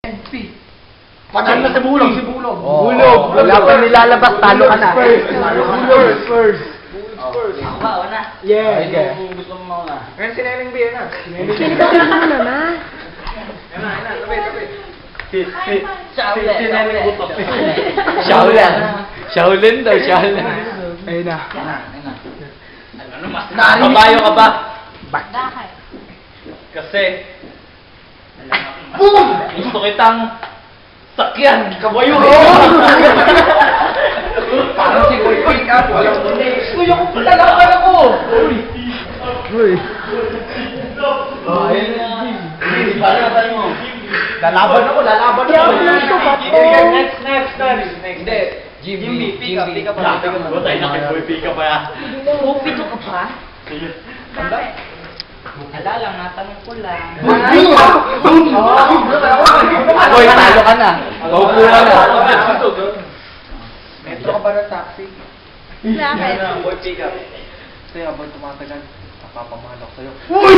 NP. Patay na si Bulog. Bulog. Wala pa nilalabas, talo ka na. First. Ako ba, una? Yeah. Kung gusto mo mauna. Ngayon sinailing beer na. Pinipagin mo na. Shaolin. Shaolin daw, Shaolin. Ayun na. Ano mas Kabayo ka ba? Bakit? Kasi, gusto kitang sakyan. Kabayo. Parang si Boy Pick up. Walang muli. Kuya ko pala ako. Uy. Lalaban ako. Next. Hindi. Jimmy, pick up. Butay na kay Boy Pick up pa. Pupito ka pa? Bakit? Ala lang, natanong ko lang. Boy, talo ka na. Maupo ka na. Metro ka ba ng taxi? Bakit? Boy Pick up. Kasi habang tumatagal, napapamahal ako sa'yo. Uy!